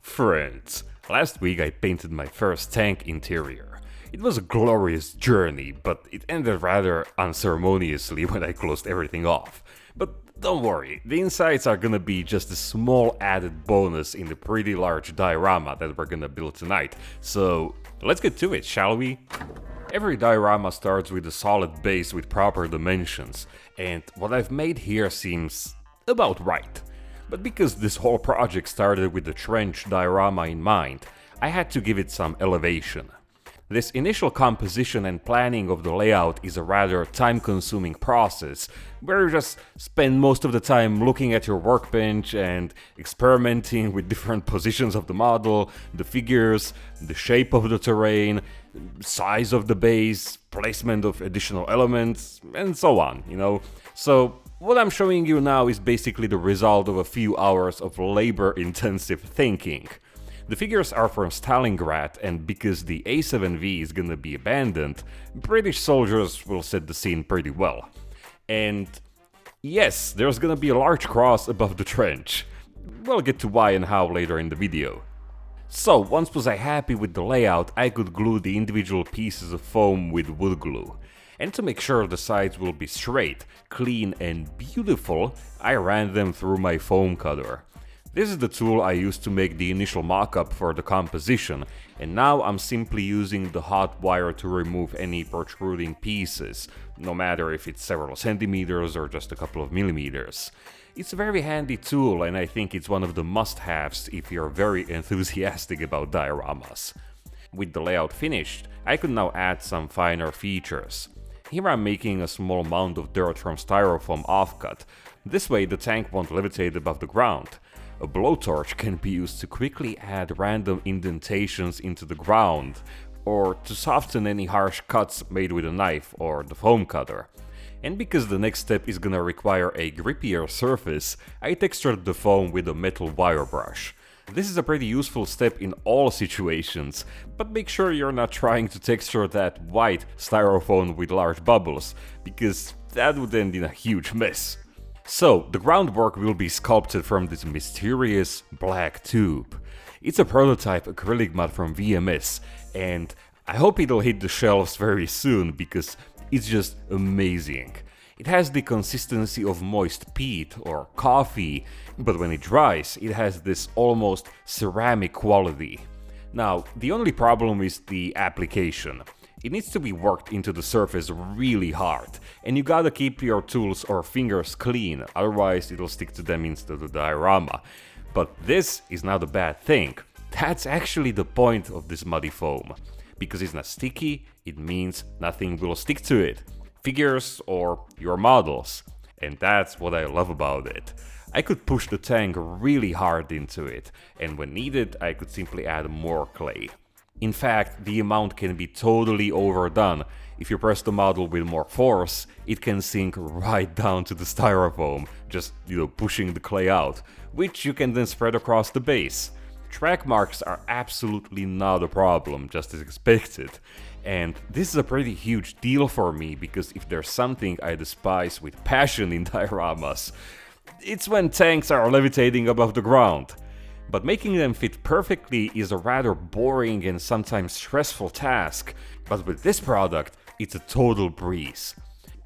Friends, last week I painted my first tank interior. It was a glorious journey, but it ended rather unceremoniously when I closed everything off. But don't worry, the insides are gonna be just a small added bonus in the pretty large diorama that we're gonna build tonight. So let's get to it, shall we? Every diorama starts with a solid base with proper dimensions, and what I've made here seems about right. But because this whole project started with the trench diorama in mind, I had to give it some elevation. This initial composition and planning of the layout is a rather time-consuming process, where you just spend most of the time looking at your workbench and experimenting with different positions of the model, the figures, the shape of the terrain, size of the base, placement of additional elements, and so on, So what I'm showing you now is basically the result of a few hours of labor-intensive thinking. The figures are from Stalingrad, and because the A7V is gonna be abandoned, British soldiers will set the scene pretty well. And yes, there's gonna be a large cross above the trench. We'll get to why and how later in the video. So, once was I happy with the layout, I could glue the individual pieces of foam with wood glue. And to make sure the sides will be straight, clean and beautiful, I ran them through my foam cutter. This is the tool I used to make the initial mock-up for the composition, and now I'm simply using the hot wire to remove any protruding pieces, no matter if it's several centimeters or just a couple of millimeters. It's a very handy tool, and I think it's one of the must-haves if you're very enthusiastic about dioramas. With the layout finished, I could now add some finer features. Here I'm making a small mound of dirt from styrofoam offcut. This way the tank won't levitate above the ground. A blowtorch can be used to quickly add random indentations into the ground, or to soften any harsh cuts made with a knife or the foam cutter. And because the next step is gonna require a grippier surface, I textured the foam with a metal wire brush. This is a pretty useful step in all situations, but make sure you're not trying to texture that white styrofoam with large bubbles, because that would end in a huge mess. So, the groundwork will be sculpted from this mysterious black tube. It's a prototype acrylic mud from VMS, and I hope it'll hit the shelves very soon because it's just amazing. It has the consistency of moist peat or coffee, but when it dries, it has this almost ceramic quality. Now, the only problem is the application. It needs to be worked into the surface really hard, and you gotta keep your tools or fingers clean, otherwise it'll stick to them instead of the diorama. But this is not a bad thing. That's actually the point of this muddy foam. Because it's not sticky, it means nothing will stick to it. Figures or your models. And that's what I love about it. I could push the tank really hard into it, and when needed I could simply add more clay. In fact, the amount can be totally overdone. If you press the model with more force, it can sink right down to the styrofoam, just, pushing the clay out, which you can then spread across the base. Track marks are absolutely not a problem, just as expected. And this is a pretty huge deal for me, because if there's something I despise with passion in dioramas, it's when tanks are levitating above the ground. But making them fit perfectly is a rather boring and sometimes stressful task, but with this product, it's a total breeze.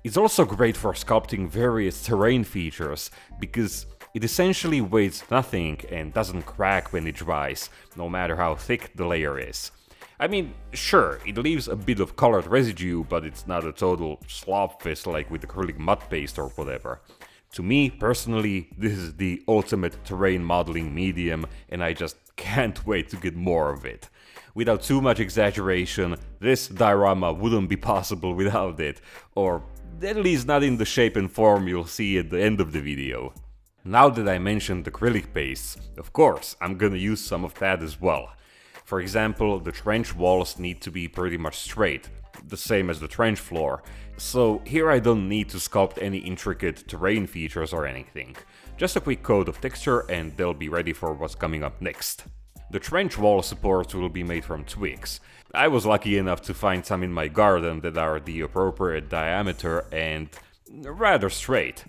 It's also great for sculpting various terrain features, because it essentially weighs nothing and doesn't crack when it dries, no matter how thick the layer is. I mean, sure, it leaves a bit of colored residue, but it's not a total slop fest like with acrylic mud paste or whatever. To me, personally, this is the ultimate terrain modeling medium, and I just can't wait to get more of it. Without too much exaggeration, this diorama wouldn't be possible without it, or at least not in the shape and form you'll see at the end of the video. Now that I mentioned acrylic paste, of course, I'm gonna use some of that as well. For example, the trench walls need to be pretty much straight, the same as the trench floor, so here I don't need to sculpt any intricate terrain features or anything. Just a quick coat of texture and they'll be ready for what's coming up next. The trench wall supports will be made from twigs. I was lucky enough to find some in my garden that are the appropriate diameter and rather straight.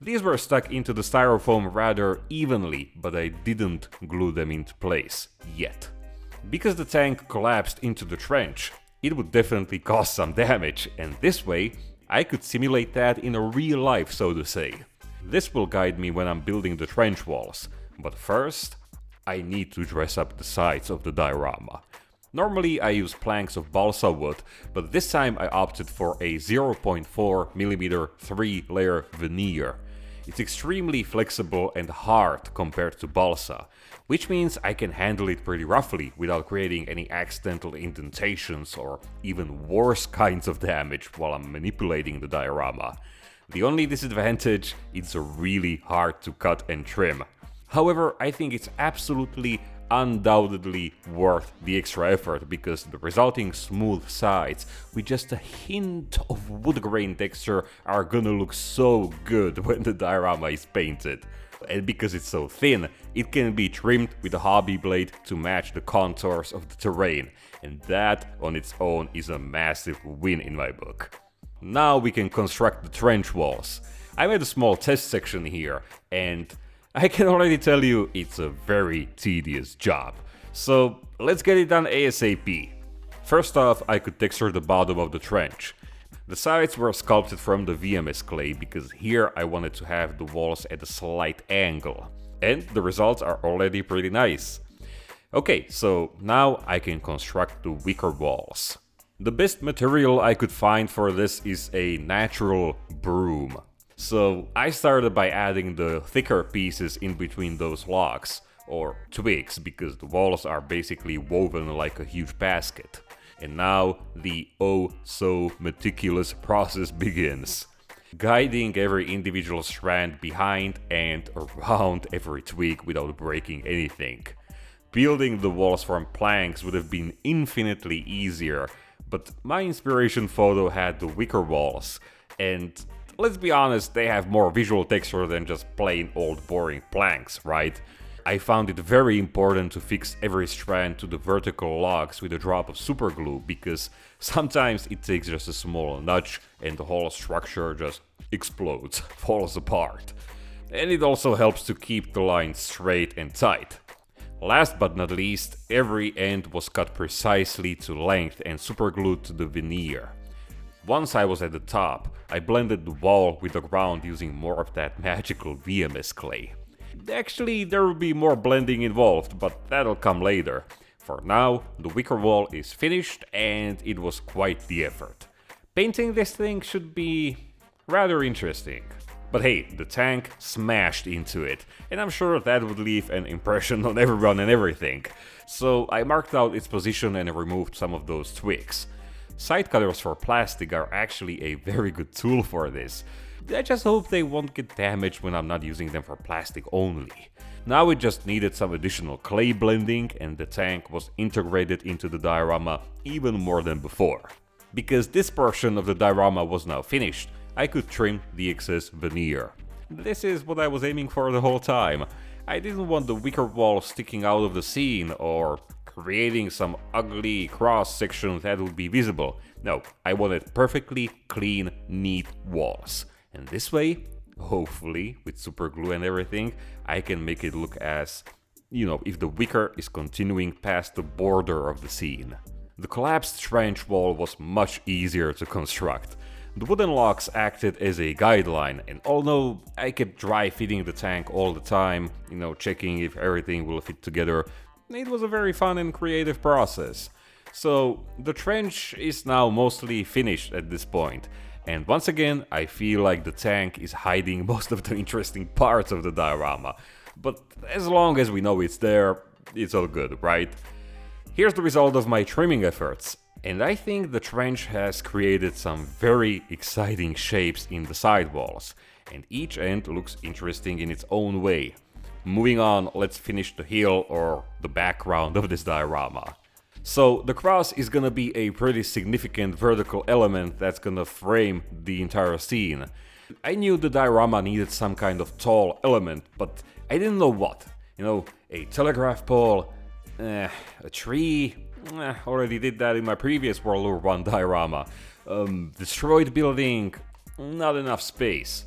These were stuck into the styrofoam rather evenly, but I didn't glue them into place yet. Because the tank collapsed into the trench, it would definitely cause some damage, and this way I could simulate that in a real life, so to say. This will guide me when I'm building the trench walls, but first I need to dress up the sides of the diorama. Normally I use planks of balsa wood, but this time I opted for a 0.4mm 3-layer veneer. It's extremely flexible and hard compared to balsa, which means I can handle it pretty roughly without creating any accidental indentations or even worse kinds of damage while I'm manipulating the diorama. The only disadvantage, it's really hard to cut and trim. However, I think it's absolutely undoubtedly worth the extra effort because the resulting smooth sides with just a hint of wood grain texture are gonna look so good when the diorama is painted. And because it's so thin, it can be trimmed with a hobby blade to match the contours of the terrain, and that on its own is a massive win in my book. Now we can construct the trench walls. I made a small test section here, and I can already tell you it's a very tedious job. So let's get it done ASAP. First off, I could texture the bottom of the trench. The sides were sculpted from the VMS clay because here I wanted to have the walls at a slight angle. And the results are already pretty nice. Okay, so now I can construct the wicker walls. The best material I could find for this is a natural broom. So I started by adding the thicker pieces in between those logs, or twigs, because the walls are basically woven like a huge basket. And now the oh so meticulous process begins. Guiding every individual strand behind and around every twig without breaking anything. Building the walls from planks would have been infinitely easier, but my inspiration photo had the wicker walls, and let's be honest, they have more visual texture than just plain old boring planks, right? I found it very important to fix every strand to the vertical logs with a drop of superglue because sometimes it takes just a small nudge and the whole structure just explodes, falls apart. And it also helps to keep the lines straight and tight. Last but not least, every end was cut precisely to length and superglued to the veneer. Once I was at the top, I blended the wall with the ground using more of that magical VMS clay. Actually, there will be more blending involved, but that'll come later. For now, the wicker wall is finished and it was quite the effort. Painting this thing should be rather interesting. But hey, the tank smashed into it, and I'm sure that would leave an impression on everyone and everything. So I marked out its position and removed some of those twigs. Side cutters for plastic are actually a very good tool for this. I just hope they won't get damaged when I'm not using them for plastic only. Now it just needed some additional clay blending and the tank was integrated into the diorama even more than before. Because this portion of the diorama was now finished, I could trim the excess veneer. This is what I was aiming for the whole time. I didn't want the wicker wall sticking out of the scene or creating some ugly cross section that would be visible. No, I wanted perfectly clean, neat walls. And this way, hopefully, with super glue and everything, I can make it look as, if the wicker is continuing past the border of the scene. The collapsed trench wall was much easier to construct. The wooden logs acted as a guideline, and although I kept dry fitting the tank all the time, checking if everything will fit together, it was a very fun and creative process. So the trench is now mostly finished at this point, and once again I feel like the tank is hiding most of the interesting parts of the diorama, but as long as we know it's there, it's all good, right? Here's the result of my trimming efforts. And I think the trench has created some very exciting shapes in the sidewalls, and each end looks interesting in its own way. Moving on, let's finish the hill or the background of this diorama. So the cross is gonna be a pretty significant vertical element that's gonna frame the entire scene. I knew the diorama needed some kind of tall element, but I didn't know what. A telegraph pole, a tree. Already did that in my previous World War 1 diorama. Destroyed building, not enough space.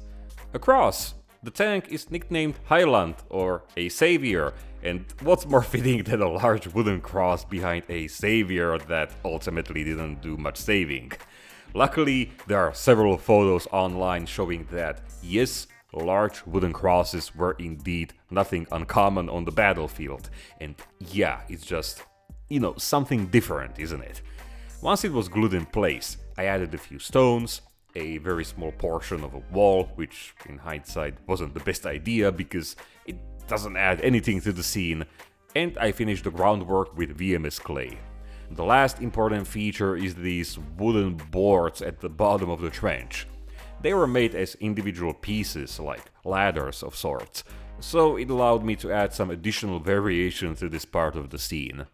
A cross, The tank is nicknamed Highland or a savior, and what's more fitting than a large wooden cross behind a savior that ultimately didn't do much saving. Luckily, there are several photos online showing that, yes, large wooden crosses were indeed nothing uncommon on the battlefield, and yeah, it's just, something different, isn't it? Once it was glued in place, I added a few stones, a very small portion of a wall, which in hindsight wasn't the best idea because it doesn't add anything to the scene, and I finished the groundwork with VMS clay. The last important feature is these wooden boards at the bottom of the trench. They were made as individual pieces, like ladders of sorts, so it allowed me to add some additional variation to this part of the scene.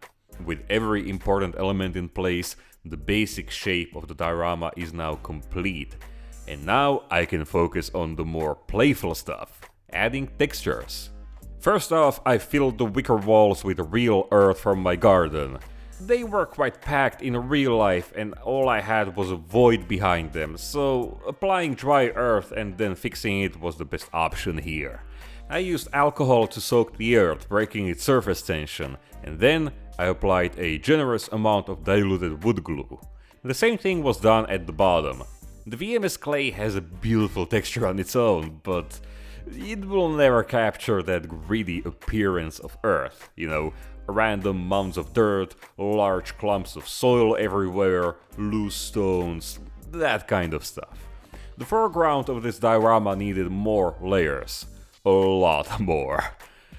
With every important element in place, the basic shape of the diorama is now complete, and now I can focus on the more playful stuff, adding textures. First off, I filled the wicker walls with real earth from my garden. They were quite packed in real life and all I had was a void behind them, so applying dry earth and then fixing it was the best option here. I used alcohol to soak the earth, breaking its surface tension, and then I applied a generous amount of diluted wood glue. The same thing was done at the bottom. The VMS clay has a beautiful texture on its own, but it will never capture that gritty appearance of earth, random mounds of dirt, large clumps of soil everywhere, loose stones, that kind of stuff. The foreground of this diorama needed more layers. A lot more.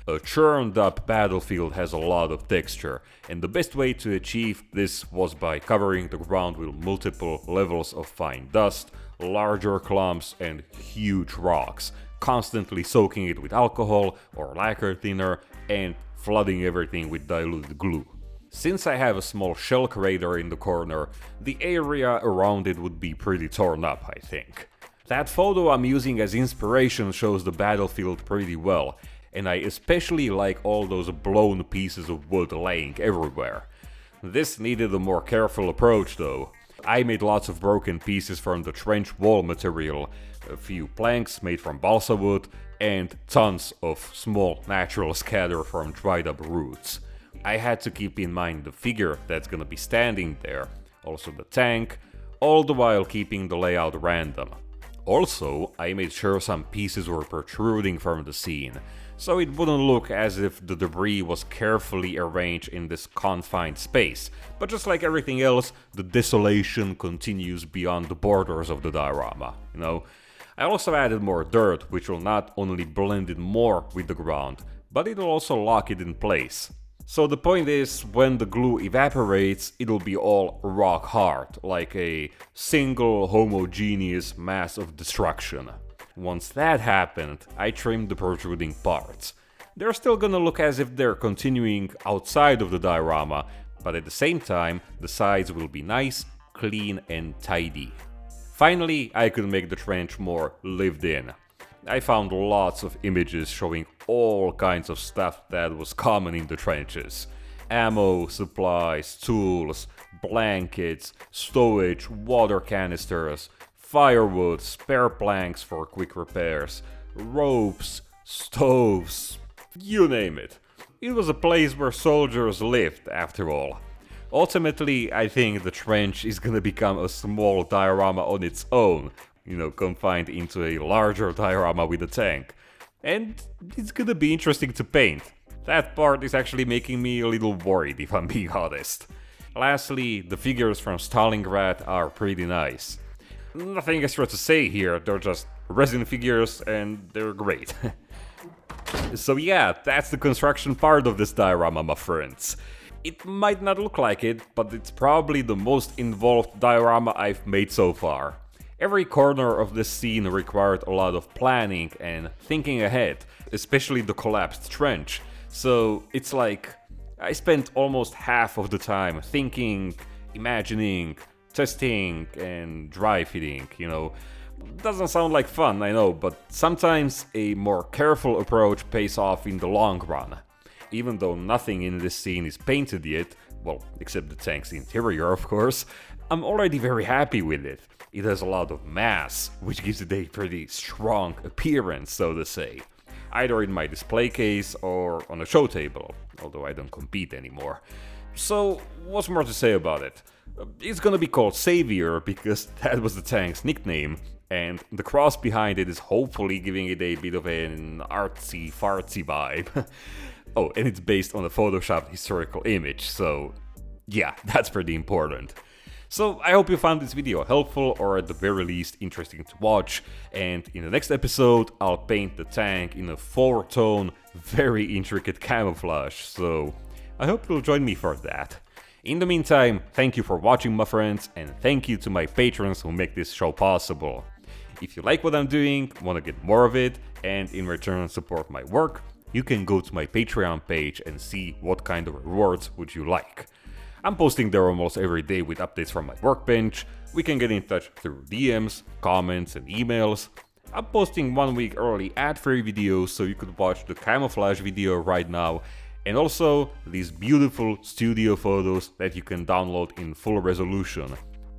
A churned up battlefield has a lot of texture, and the best way to achieve this was by covering the ground with multiple levels of fine dust, larger clumps, and huge rocks, constantly soaking it with alcohol or lacquer thinner, and flooding everything with diluted glue. Since I have a small shell crater in the corner, the area around it would be pretty torn up, I think. That photo I'm using as inspiration shows the battlefield pretty well, and I especially like all those blown pieces of wood laying everywhere. This needed a more careful approach though. I made lots of broken pieces from the trench wall material, a few planks made from balsa wood, and tons of small natural scatter from dried up roots. I had to keep in mind the figure that's gonna be standing there, also the tank, all the while keeping the layout random. Also, I made sure some pieces were protruding from the scene, so it wouldn't look as if the debris was carefully arranged in this confined space, but just like everything else, the desolation continues beyond the borders of the diorama, I also added more dirt, which will not only blend in more with the ground, but it'll also lock it in place. So the point is, when the glue evaporates, it'll be all rock hard, like a single homogeneous mass of destruction. Once that happened, I trimmed the protruding parts. They're still gonna look as if they're continuing outside of the diorama, but at the same time, the sides will be nice, clean and tidy. Finally, I could make the trench more lived in. I found lots of images showing all kinds of stuff that was common in the trenches. Ammo, supplies, tools, blankets, stowage, water canisters, firewood, spare planks for quick repairs, ropes, stoves, you name it. It was a place where soldiers lived, after all. Ultimately, I think the trench is gonna become a small diorama on its own, confined into a larger diorama with a tank. And it's gonna be interesting to paint. That part is actually making me a little worried, if I'm being honest. Lastly, the figures from Stalingrad are pretty nice. Nothing extra to say here, they're just resin figures and they're great. So yeah, that's the construction part of this diorama, my friends. It might not look like it, but it's probably the most involved diorama I've made so far. Every corner of this scene required a lot of planning and thinking ahead, especially the collapsed trench. So it's like I spent almost half of the time thinking, imagining, testing and dry fitting, Doesn't sound like fun, I know, but sometimes a more careful approach pays off in the long run. Even though nothing in this scene is painted yet, well, except the tank's interior of course, I'm already very happy with it. It has a lot of mass, which gives it a pretty strong appearance, so to say. Either in my display case or on a show table, although I don't compete anymore. So, what's more to say about it? It's gonna be called Savior because that was the tank's nickname, and the cross behind it is hopefully giving it a bit of an artsy-fartsy vibe. Oh, and it's based on a photoshopped historical image, so yeah, that's pretty important. So I hope you found this video helpful or at the very least interesting to watch, and in the next episode I'll paint the tank in a 4-tone, very intricate camouflage, so I hope you'll join me for that. In the meantime, thank you for watching my friends, and thank you to my patrons who make this show possible. If you like what I'm doing, want to get more of it, and in return support my work, you can go to my Patreon page and see what kind of rewards would you like. I'm posting there almost every day with updates from my workbench. We can get in touch through DMs, comments and emails. I'm posting 1 week early ad-free videos so you could watch the camouflage video right now, and also these beautiful studio photos that you can download in full resolution.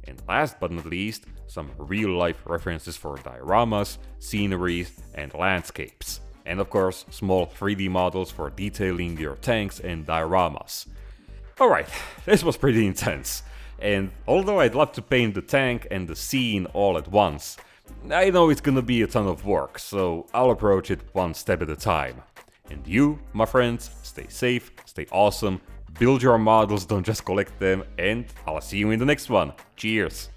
And last but not least, some real-life references for dioramas, sceneries and landscapes. And of course, small 3D models for detailing your tanks and dioramas. Alright, this was pretty intense, and although I'd love to paint the tank and the scene all at once, I know it's gonna be a ton of work, so I'll approach it one step at a time. And you, my friends, stay safe, stay awesome, build your models, don't just collect them, and I'll see you in the next one. Cheers!